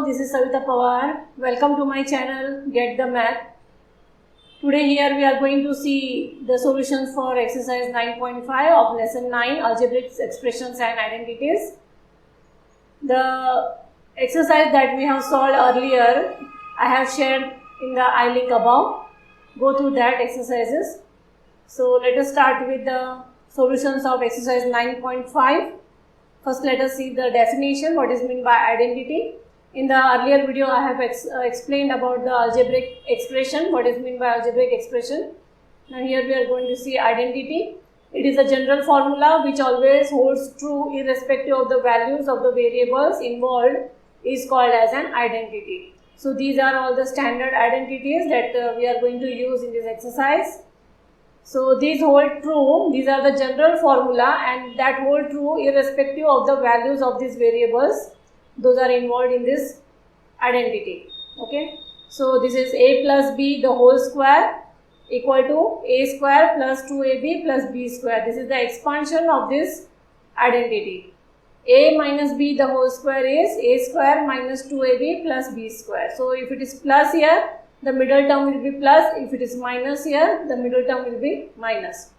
all, this is Savita Pawar. Welcome to my channel Get the Math. Today here we are going to see the solutions for exercise 9.5 of lesson 9 algebraic expressions and identities. The exercise that we have solved earlier I have shared in the I link above. Go through that exercises. So let us start with the solutions of exercise 9.5. First, let us see the definition, what is meant by identity. In the earlier video, I have explained about the algebraic expression, what is meant by algebraic expression. Now here we are going to see identity. It is a general formula which always holds true irrespective of the values of the variables involved is called as an identity. So these are all the standard identities that we are going to use in this exercise. So these hold true, these are the general formula and that hold true irrespective of the values of these variables. Those are involved in this identity. Okay. So this is a plus b the whole square equal to a square plus 2ab plus b square. This is the expansion of this identity. A minus b the whole square is a square minus 2ab plus b square. So if it is plus here, the middle term will be plus. If it is minus here, the middle term will be minus.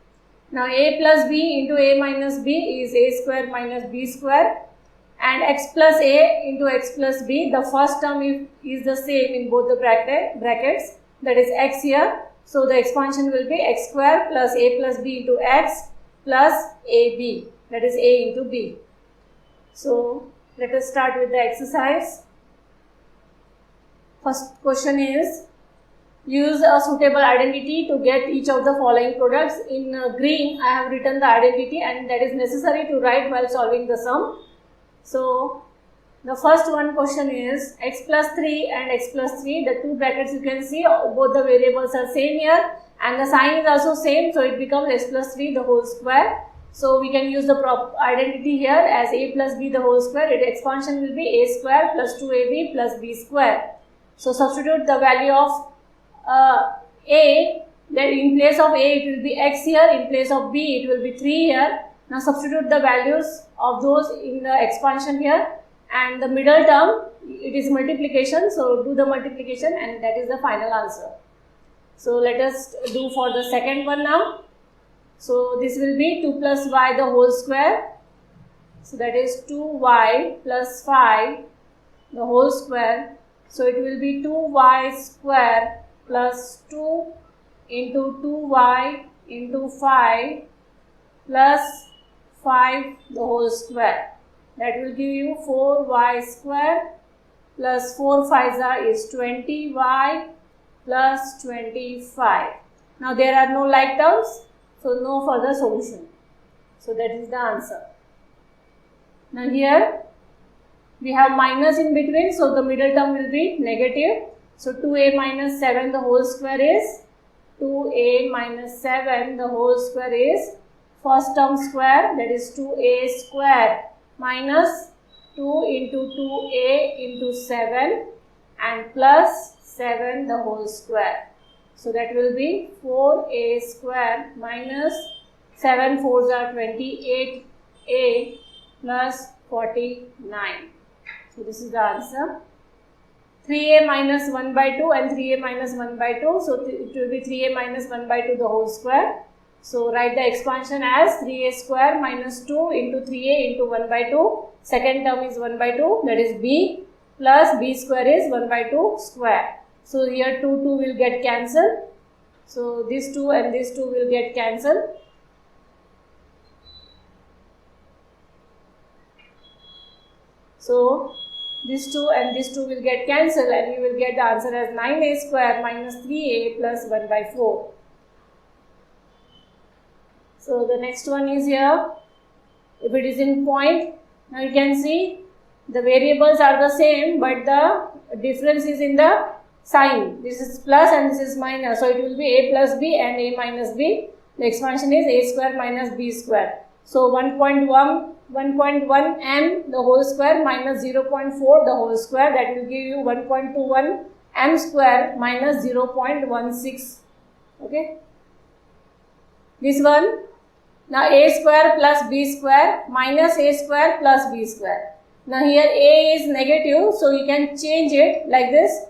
Now a plus b into a minus b is a square minus b square, and x plus a into x plus b, the first term is the same in both the brackets, that is x here. So the expansion will be x square plus a plus b into x plus ab, that is a into b. So let us start with the exercise. First question is, use a suitable identity to get each of the following products. In green, I have written the identity and that is necessary to write while solving the sum. So, the first one question is x plus 3 and x plus 3. The two brackets you can see, both the variables are same here and the sign is also same. So, it becomes x plus 3 the whole square. So, we can use the identity here as a plus b the whole square. Its expansion will be a square plus 2ab plus b square. So, substitute the value of a, then in place of a it will be x here, in place of b it will be 3 here. Now substitute the values of those in the expansion here, and the middle term it is multiplication, so do the multiplication and that is the final answer. So let us do for the second one now. So this will be 2 plus y the whole square, so that is 2y plus 5 the whole square. So it will be 2y square plus 2 into 2y into 5 plus 5 the whole square. That will give you 4y square plus 4 5s is 20y plus 25. Now there are no like terms, so no further solution. So that is the answer. Now here we have minus in between, so the middle term will be negative. So 2a minus 7 the whole square is 2a minus 7 the whole square is first term square, that is 2a square minus 2 into 2a into 7 and plus 7 the whole square. So that will be 4a square minus 7 4s are 28a plus 49. So this is the answer. 3a minus 1 by 2 and 3a minus 1 by 2. So it will be 3a minus 1 by 2 the whole square. So write the expansion as 3a square minus 2 into 3a into 1 by 2. Second term is 1 by 2, that is b, plus b square is 1 by 2 square. So here 2 will get cancelled. So this 2 and this 2 will get cancelled. So this 2 and this 2 will get cancelled and you will get the answer as 9a square minus 3a plus 1 by 4. So the next one is here, if it is in point, now you can see the variables are the same but the difference is in the sign. This is plus and this is minus, so it will be a plus b and a minus b. The expansion is a square minus b square. So 1.1 m the whole square minus 0.4 the whole square, that will give you 1.21 m square minus 0.16. Okay. This one, now a square plus b square minus a square plus b square. Now here a is negative, so you can change it like this.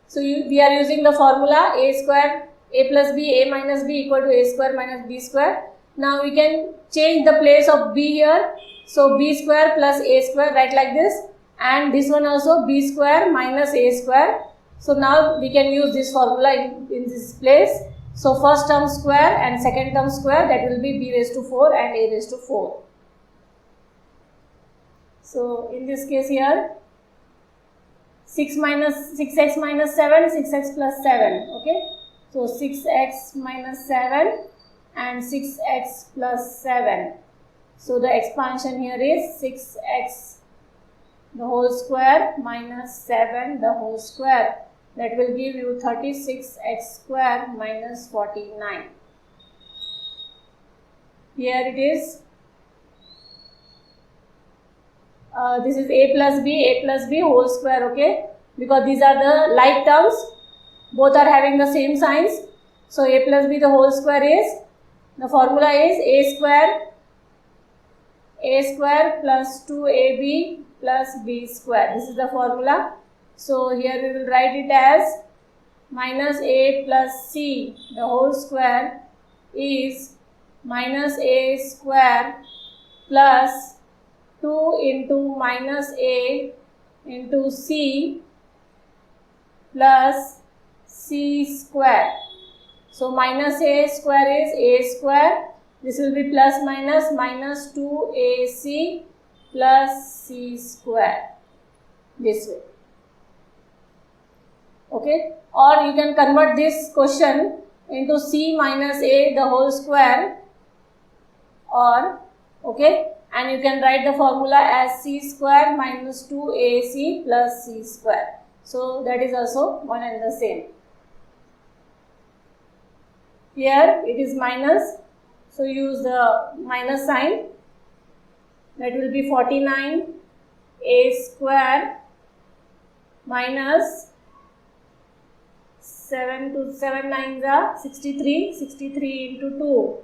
So we are using the formula a square, a plus b, a minus b equal to a square minus b square. Now we can change the place of b here. So b square plus a square, write like this, and this one also b square minus a square. So now we can use this formula in this place. So first term square and second term square, that will be b raised to 4 and a raised to 4. So in this case here, 6x minus 7, 6x plus 7, okay. So 6x minus 7 and 6x plus 7. So the expansion here is 6x the whole square minus 7 the whole square. That will give you 36x square minus 49. Here it is. This is a plus b whole square, okay, because these are the like terms, both are having the same signs. So a plus b the whole square is, the formula is a square plus 2ab plus b square. This is the formula. So here we will write it as minus a plus c the whole square is minus a square plus 2 into minus a into c plus c square. So minus a square is a square. This will be plus minus 2ac plus c square, this way. Okay, or you can convert this question into c minus a the whole square, or okay, and you can write the formula as c square minus 2ac plus c square. So that is also one and the same. Here it is minus, so use the minus sign. That will be 49a square minus 7 9s are 63 into 2.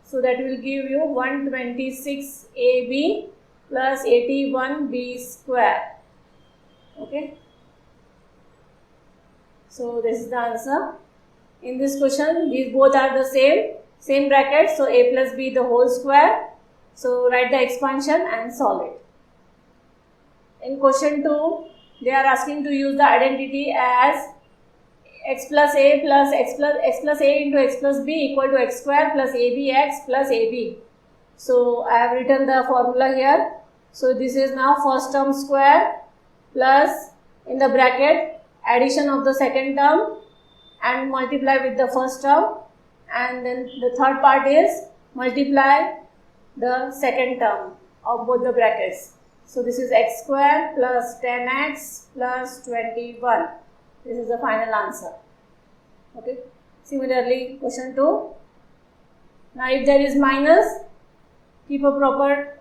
So that will give you 126ab plus 81b square. Okay. So this is the answer. In this question, these both are the same bracket. So a plus b the whole square. So write the expansion and solve it. In question 2, they are asking to use the identity as x plus a plus x plus a into x plus b equal to x square plus abx plus ab. So I have written the formula here. So this is now first term square plus in the bracket addition of the second term and multiply with the first term, and then the third part is multiply the second term of both the brackets. So this is x square plus 10x plus 21. This is the final answer. Okay. Similarly, question 2. Now if there is minus, keep a proper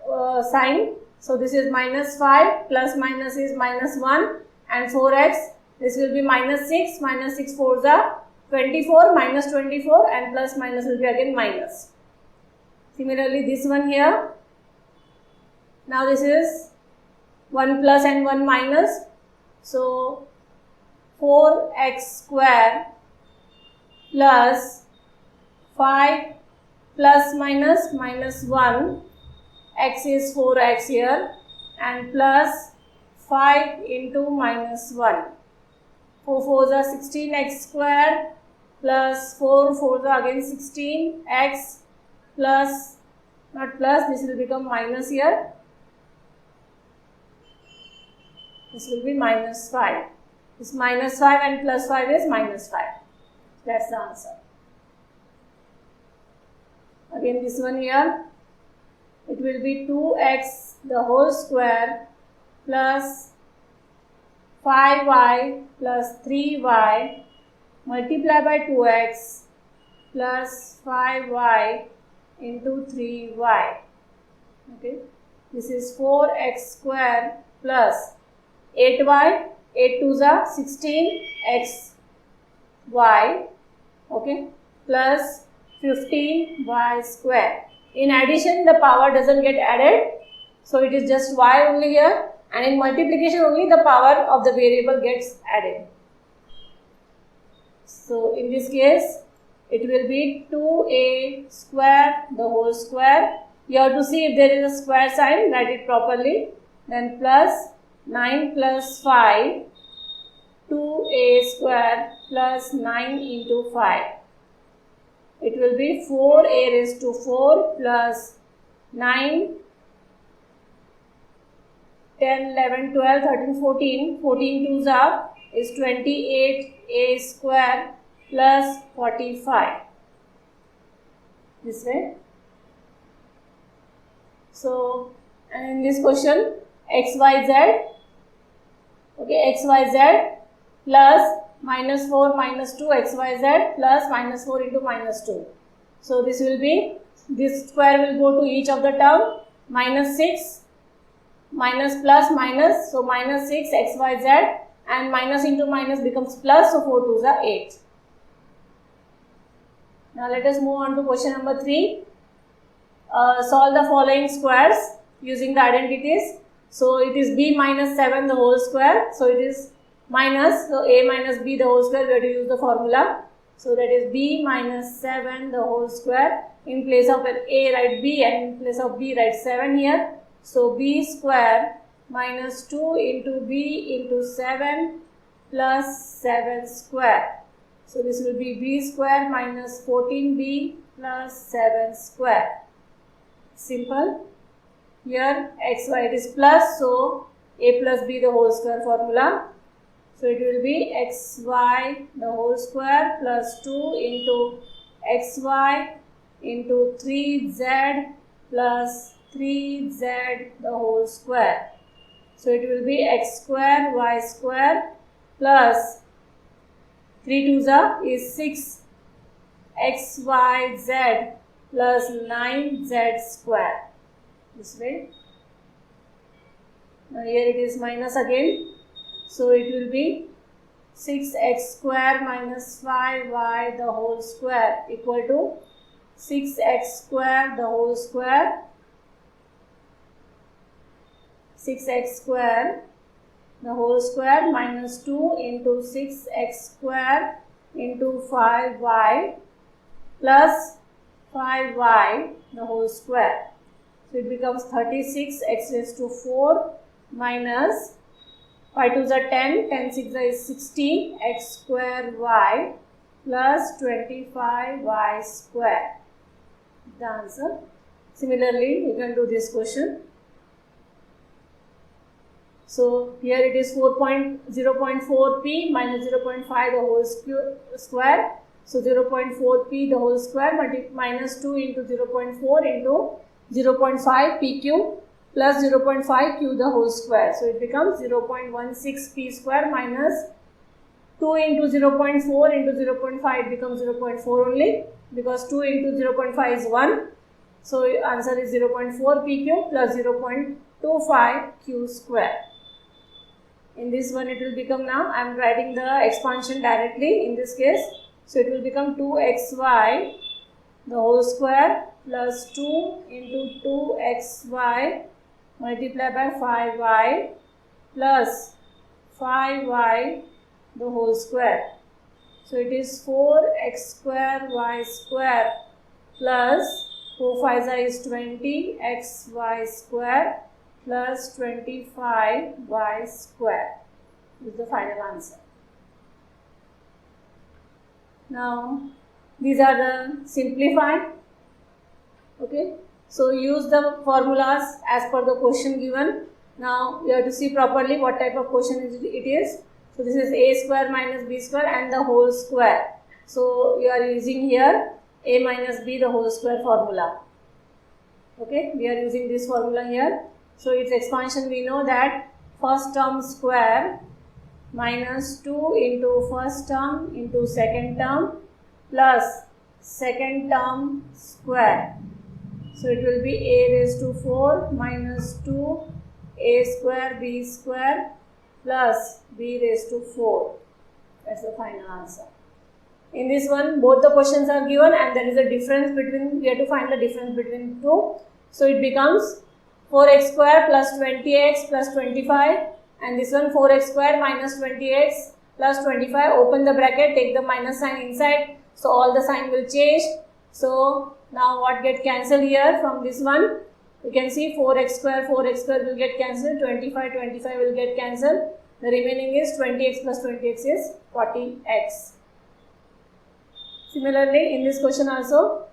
sign. So this is minus 5, plus minus is minus 1 and 4x. This will be minus 6, minus 6 4s are 24, minus 24 and plus minus will be again minus. Similarly, this one here. Now this is 1 plus and 1 minus. So 4x square plus 5 plus minus 1, x is 4x here, and plus 5 into minus 1. 4 4s are 16x square plus 4 4s are again 16x plus, not plus, this will become minus here. This will be minus 5. This minus 5 and plus 5 is minus 5. That's the answer. Again this one here, it will be 2x the whole square plus 5y plus 3y multiply by 2x plus 5y into 3y. Okay, this is 4x square plus 8y, 8 2s are 16xy, okay, plus 15y square. In addition, the power doesn't get added, so it is just y only here. and in multiplication only the power of the variable gets added. So in this case it will be 2a square the whole square. You have to see if there is a square sign, write it properly. Then plus 9 plus 5, 2a square plus 9 into 5. It will be 4a raised to 4 plus 9, 10, 11, 12, 13, 14. 14 twos are is 28a square plus 45. This way. So, and in this question, xyz, okay, xyz plus minus 4 minus 2 xyz plus minus 4 into minus 2. So, this will be, this square will go to each of the term, minus 6, minus plus minus, so minus 6 xyz, and minus into minus becomes plus, so 4 twos are 8. Now, let us move on to question number 3. Solve the following squares using the identities. So, it is b minus 7 the whole square. So, it is minus, so a minus b the whole square, we have to use the formula. So, that is b minus 7 the whole square. In place of a write b and in place of b write 7 here. So, b square minus 2 into b into 7 plus 7 square. So, this will be b square minus 14b plus 7 square. Simple. Here xy it is plus, so a plus b the whole square formula. So, it will be xy the whole square plus 2 into xy into 3z plus 3z the whole square. So, it will be x square y square plus 3 2s is 6 xyz plus 9z square. This way. Now, here it is minus again. So, it will be 6x square minus 5y the whole square equal to 6x square the whole square, 6x square the whole square minus 2 into 6x square into 5y plus 5y the whole square. So, it becomes 36 x raised to 4 minus 5 2s are 10, 10 6 is 60 x square y plus 25 y square. The answer. Similarly, you can do this question. So, here it is 0.4p minus 0.5 the whole square. So, 0.4p the whole square minus 2 into 0.4 into 0.5 p cube plus 0.5 q the whole square. So, it becomes 0.16 p square minus 2 into 0.4 into 0.5 it becomes 0.4 only, because 2 into 0.5 is 1. So, answer is 0.4 p cube plus 0.25 q square. In this one it will become, now I am writing the expansion directly in this case. So, it will become 2xy the whole square plus 2 into 2xy multiplied by 5y plus 5y the whole square. So, it is 4x square y square plus 4 5 is 20 xy square plus 25y square is the final answer. Now, these are the simplified. Okay. So, use the formulas as per the question given. Now, you have to see properly what type of question it is. So, this is a square minus b square and the whole square. So, you are using here a minus b the whole square formula. Okay. We are using this formula here. So, its expansion we know that first term square minus 2 into first term into second term plus second term square. So, it will be a raised to 4 minus 2 a square b square plus b raised to 4. That is the final answer. In this one, both the questions are given and there is a difference between, we have to find the difference between two. So, it becomes 4x square plus 20x plus 25, and this one 4x square minus 20x plus 25. Open the bracket, take the minus sign inside, so all the sign will change. So now what get cancelled here from this one? You can see 4x square will get cancelled, 25 will get cancelled. The remaining is 20x plus 20x is 40x. Similarly, in this question also,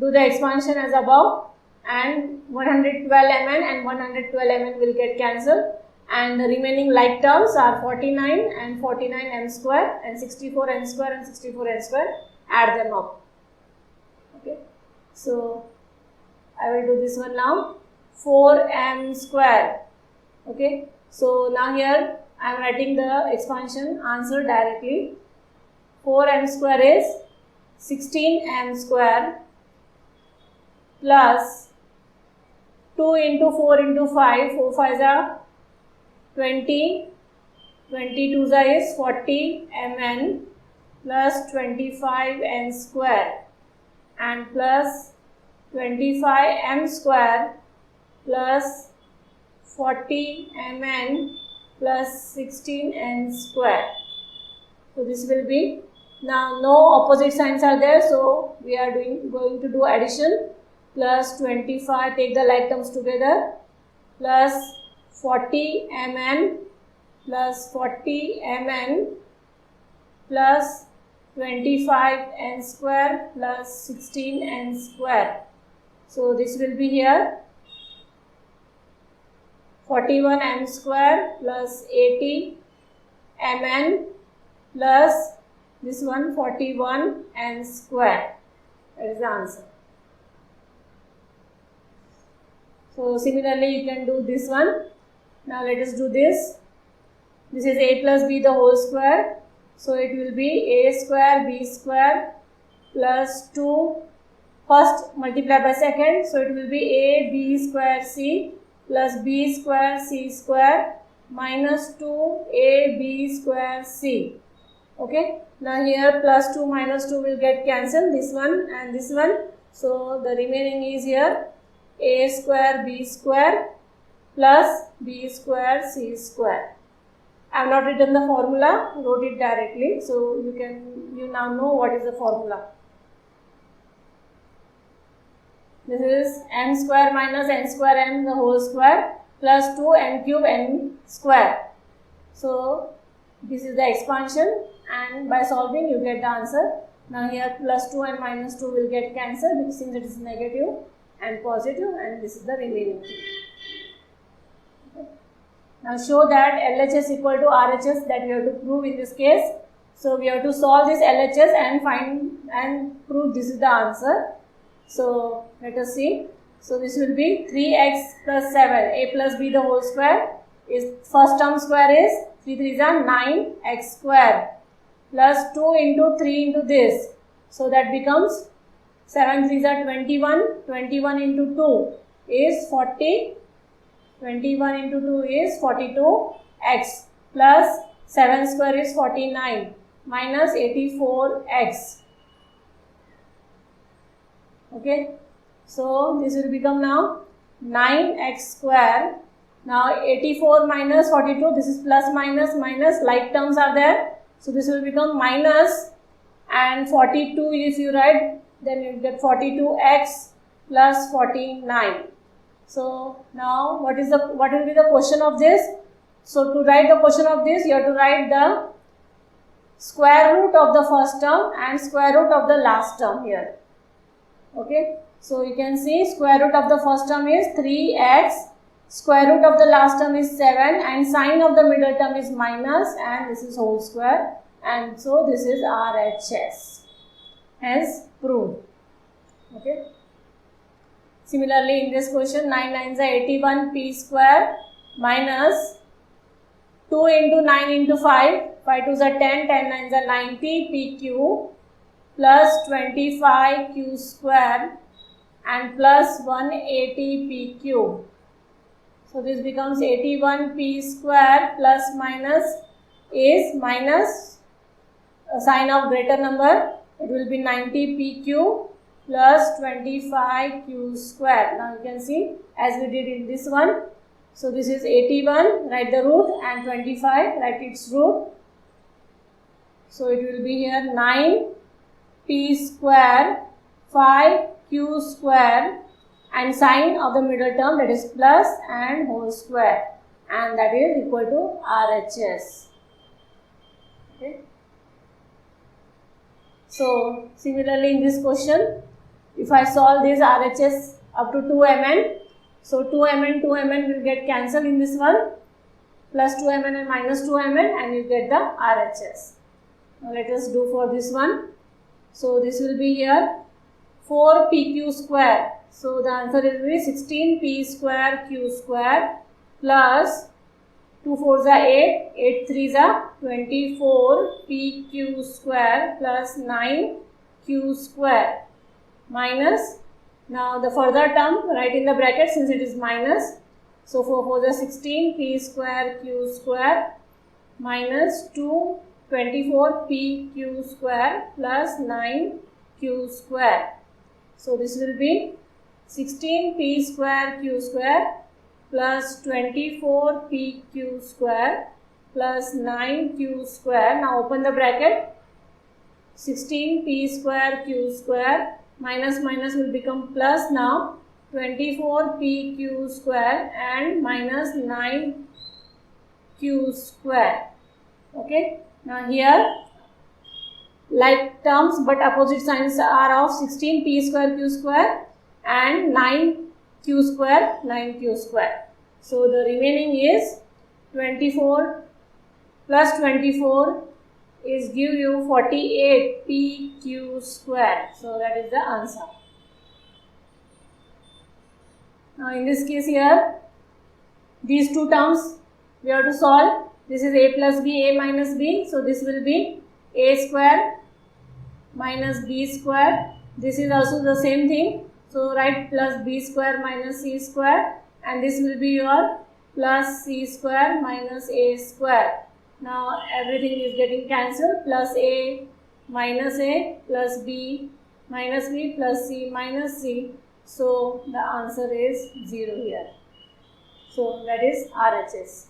do the expansion as above, and 112 mn and 112 mn will get cancelled, and the remaining like terms are 49 and 49 m square and 64 n square and 64 n square. Add them up. Okay, so I will do this one now. 4m square. Okay, so now here I am writing the expansion answer directly. 4m square is 16m square plus 2 into 4 into 5, 4 5s are 20, 22s is 40 mn plus 25 n square, and plus 25 m square plus 40 mn plus 16 n square. So this will be, now no opposite signs are there, so we are going to do addition. Plus 25, take the like terms together, plus 40 mn plus 40 mn plus 25 n square plus 16 n square. So this will be here 41 m square plus 80 mn plus this one 41 n square. That is the answer. So similarly you can do this one. Now let us do this. This is a plus b the whole square. So it will be a square b square plus 2, first multiply by second. So it will be a b square c plus b square c square minus 2 a b square c. Okay. Now here plus 2 minus 2 will get cancelled, this one and this one. So the remaining is here a square b square plus b square c square. I have not written the formula, wrote it directly. So you now know what is the formula. This is m square minus n square m the whole square plus 2 m cube n square. So this is the expansion, and by solving you get the answer. Now here plus 2 and minus 2 will get cancelled because since it is negative and positive, and this is the remaining thing. Okay. Now show that LHS equal to RHS, that we have to prove in this case. So we have to solve this LHS and find and prove this is the answer. So let us see. So this will be 3x plus 7, a plus b the whole square is first term square is 3 3s are 9x square plus 2 into 3 into this. So that becomes 7 3s are 21, 21 into 2 is 40, 21 into 2 is 42x plus 7 square is 49 minus 84x. Okay, so this will become now 9x square. Now 84 minus 42, this is plus minus minus, like terms are there. So this will become minus, and 42 if you write, then you get 42x plus 49. So now what will be the question of this? So to write the question of this, you have to write the square root of the first term and square root of the last term here. Okay, so you can see square root of the first term is 3x, square root of the last term is 7, and sign of the middle term is minus, and this is whole square, and so this is RHS, hence proved. Okay. Similarly in this question, 9 9s are 81 p square minus 2 into 9 into 5, 5 2s are 10, 10 9s are 90 p cube plus 25 q square and plus 180 p cube. So this becomes 81 p square plus minus is minus a sign of greater number, it will be 90 p cube plus 25q square. Now you can see as we did in this one. So this is 81, write the root, and 25, write its root. So it will be here 9p square 5q square and sign of the middle term, that is plus and whole square, and that is equal to RHS. Okay. So similarly in this question, if I solve this RHS up to 2mn, so 2mn will get cancelled in this one, plus 2mn and minus 2mn, and you get the RHS. Now let us do for this one. So this will be here 4pq square. So the answer will be 16p square q square plus 2 4s are 8, 8 3s are 24 pq square plus 9q square minus, now the further term write in the bracket since it is minus. So 4 4s are 16 p square q square minus 2 24 pq square plus 9q square. So this will be 16p square q square plus 24 pq square plus 9q square. Now open the bracket. 16p square q square minus minus will become plus now. 24 pq square and minus 9q square. Okay. Now here like terms but opposite signs are of 16p square q square and 9q square, 9q square. So the remaining is 24 plus 24 is give you 48 pq square. So that is the answer. Now in this case here, these two terms we have to solve. This is a plus b, a minus b. So this will be a square minus b square. This is also the same thing. So write plus b square minus c square, and this will be your plus c square minus a square. Now everything is getting cancelled. Plus a plus b minus b plus c minus c. So the answer is 0 here. So that is RHS.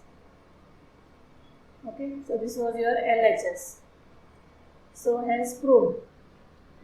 Okay, so this was your LHS. So hence proved.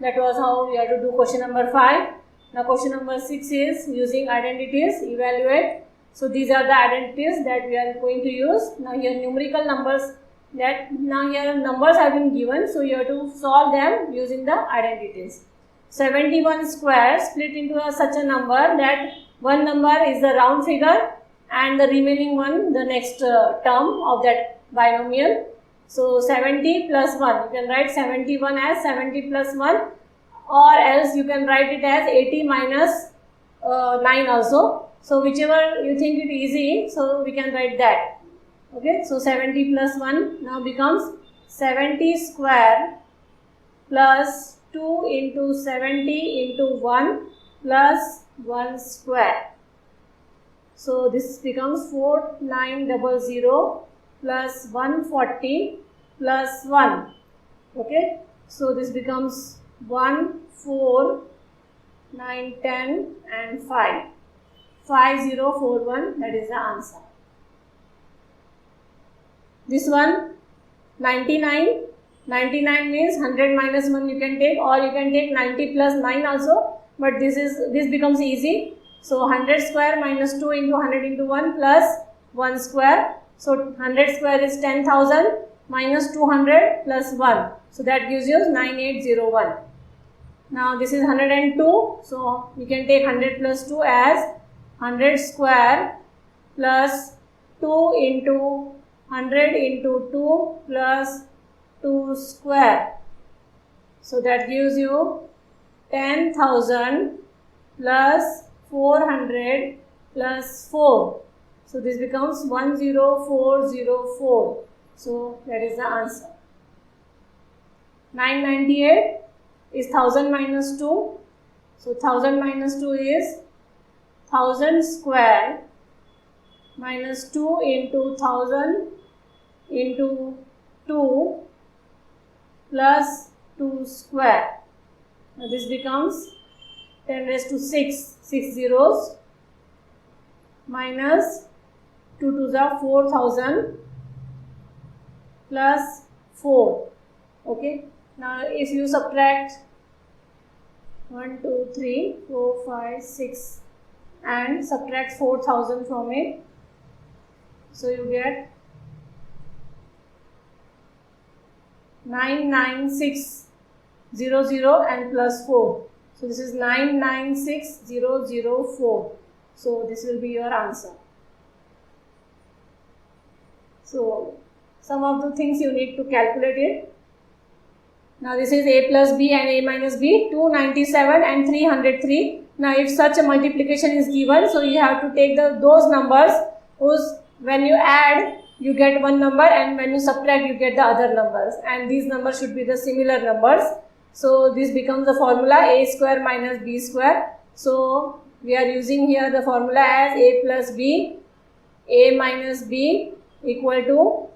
That was how we have to do question number 5. Now question number 6 is using identities, evaluate. So these are the identities that we are going to use. Now here numerical numbers, that now here numbers have been given, so you have to solve them using the identities. 71 square split into such a number that one number is the round figure and the remaining one the next term of that binomial. So 70 plus 1, you can write 71 as 70 plus 1, or else you can write it as 80 minus 9 also. So whichever you think it easy, so we can write that. Okay, so 70 plus 1 now becomes 70 square plus 2 into 70 into 1 plus 1 square. So this becomes 4900 plus 140 plus 1. Okay, so this becomes 1, 4, 9, 10 and 5. 5041, that is the answer. This one 99. 99 means 100 minus 1 you can take, or you can take 90 plus 9 also, but this becomes easy. So 100 square minus 2 into 100 into 1 plus 1 square. So 100 square is 10,000 minus 200 plus 1. So that gives you 9801. Now this is 102. So you can take 100 plus 2 as 100 square plus 2 into 100 into 2 plus 2 square. So that gives you 10,000 plus 400 plus 4. So this becomes 10404. So that is the answer. 998 is 1000 minus 2. So 1000 minus 2 is 1000 square minus 2 into 1000 into 2 plus 2 square. Now this becomes 10 raised to 6, 6 zeros, minus 2 to the 4000 plus 4. Okay, now if you subtract 1, 2, 3, 4, 5, 6 and subtract 4000 from it, so you get 99600 and plus 4. So this is 996004. So this will be your answer. So some of the things you need to calculate it. Now this is a plus b and a minus b, 297 and 303. Now if such a multiplication is given, so you have to take those numbers whose when you add you get one number and when you subtract you get the other numbers, and these numbers should be the similar numbers. So this becomes the formula a square minus b square. So we are using here the formula as a plus b, a minus b equal to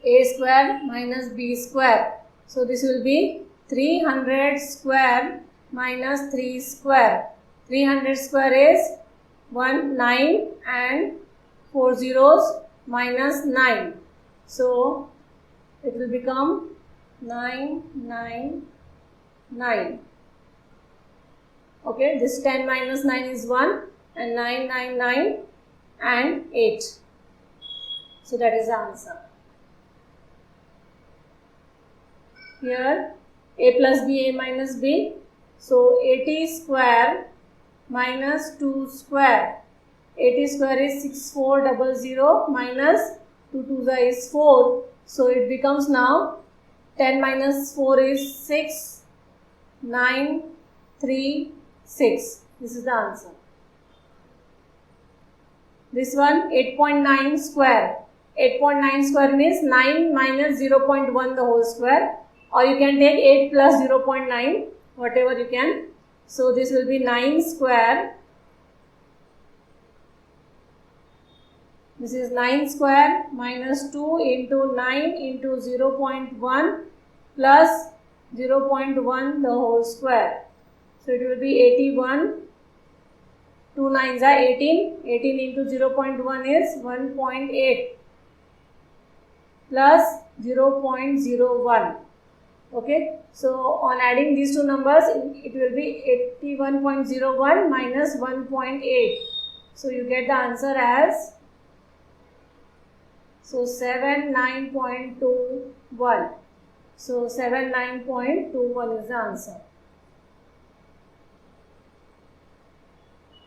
a square minus b square. So this will be 300 square minus 3 square. 300 square is 9 and 4 zeros minus 9. So it will become 999. Okay, this 10 minus 9 is 1 and 999 and 8. So that is the answer. Here a plus b, a minus b. So 80 square minus 2 square. 80 square is 6400 minus 2 to the is 4. So it becomes now 10 minus 4 is 6, 9, 3, 6. This is the answer. This one 8.9 square. 8.9 square means 9 minus 0.1 the whole square, or you can take 8 plus 0.9, whatever you can. So this will be 9 square. This is 9 square minus 2 into 9 into 0.1 plus 0.1 the whole square. So it will be 81. 2 9s are 18. 18 into 0.1 is 1.8 plus 0.01. Okay, so on adding these two numbers, it will be 81.01 minus 1.8. So you get the answer as 79.21. So 79.21 is the answer.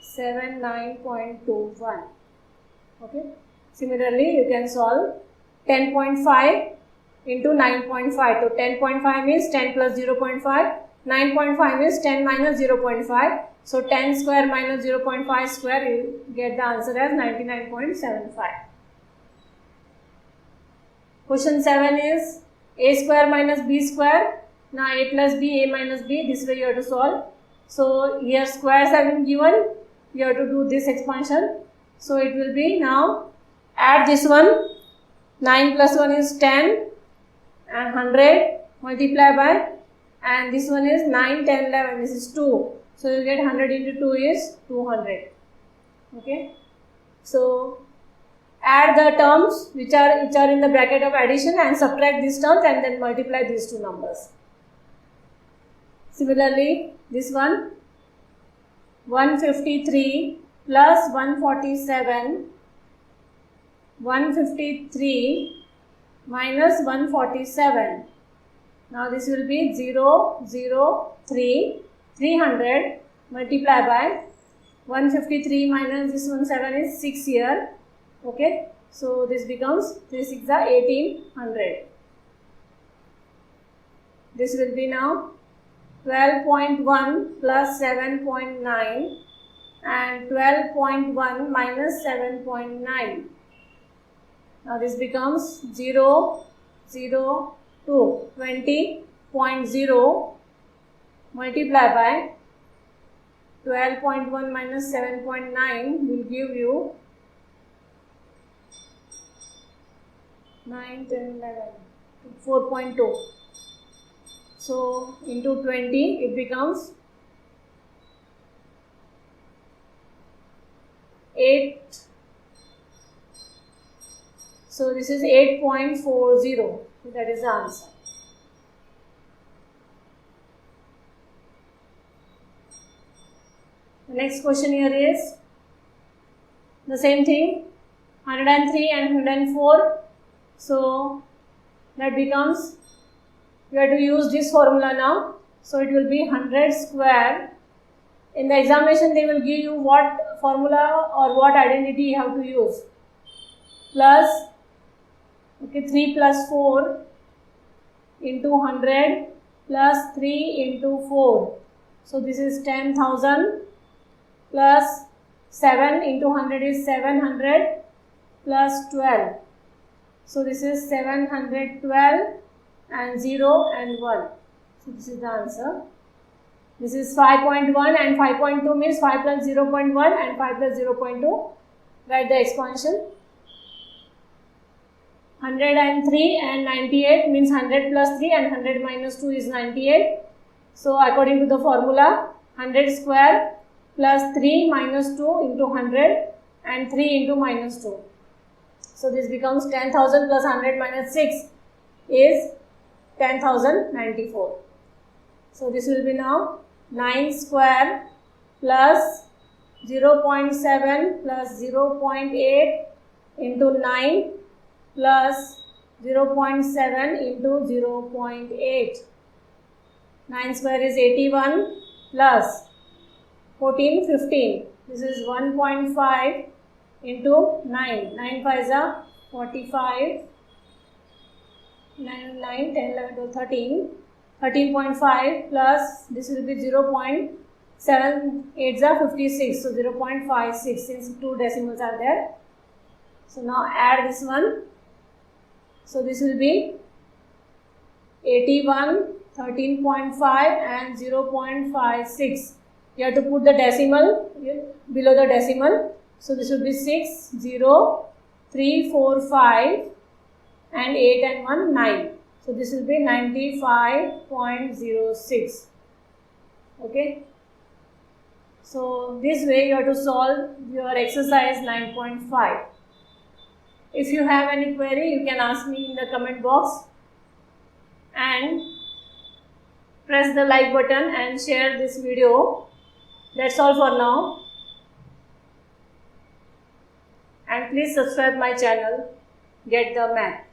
79.21. Okay. Similarly, you can solve 10.5 into 9.5. So 10.5 means 10 plus 0.5. 9.5 is 10 minus 0.5. So 10 square minus 0.5 square, you get the answer as 99.75. Question 7 is a square minus b square. Now a plus b, a minus b, this way you have to solve. So here squares have been given, you have to do this expansion. So it will be now add this one, 9 plus 1 is 10 and 100 multiply by, and this one is 9, 10, 11, this is 2. So you get 100 into 2 is 200. Okay. So add the terms which are in the bracket of addition and subtract these terms and then multiply these two numbers. Similarly, this one 153 plus 147, 153 minus 147. Now this will be 0, 0, 3, 300 multiply by 153 minus this one 7 is 6 here. Okay, so this becomes 3 6 are 1800. This will be now 12.1 plus 7.9 and 12.1 minus 7.9. Now this becomes 0, 0, 2. 20.0 multiply by 12.1 minus 7.9 will give you 9, 10, 11, 4.2. So into 20 it becomes 8. So this is 8.40. That is the answer. The next question here is the same thing, 103 and 104. So that becomes, you have to use this formula now. So it will be 100 square. In the examination they will give you what formula or what identity you have to use. Plus, okay, 3 plus 4 into 100 plus 3 into 4. So this is 10,000 plus 7 into 100 is 700 plus 12. So this is 712 and 0 and 1. So this is the answer. This is 5.1 and 5.2 means 5 plus 0.1 and 5 plus 0.2. Write the expansion. 103 and 98 means 100 plus 3 and 100 minus 2 is 98. So according to the formula, 100 square plus 3 minus 2 into 100 and 3 into minus 2. So this becomes 10,000 plus 100 minus 6 is 10,094. So this will be now 9 square plus 0.7 plus 0.8 into 9 plus 0.7 into 0.8. 9 square is 81 plus 14, 15. This is 1.5 into 9. 9 5s are 45. 9, 9, 10, 11, 12, 13. 13.5 plus this will be 0.7 8s are 56. So 0.56 since 2 decimals are there. So now add this one. So this will be 81, 13.5 and 0.56. You have to put the decimal below the decimal. So this will be 6, 0, 3, 4, 5 and 8 and 1, 9. So this will be 95.06. Okay. So this way you have to solve your exercise 9.5. If you have any query, you can ask me in the comment box, and press the like button and share this video. That's all for now. And please subscribe my channel, Get the Math.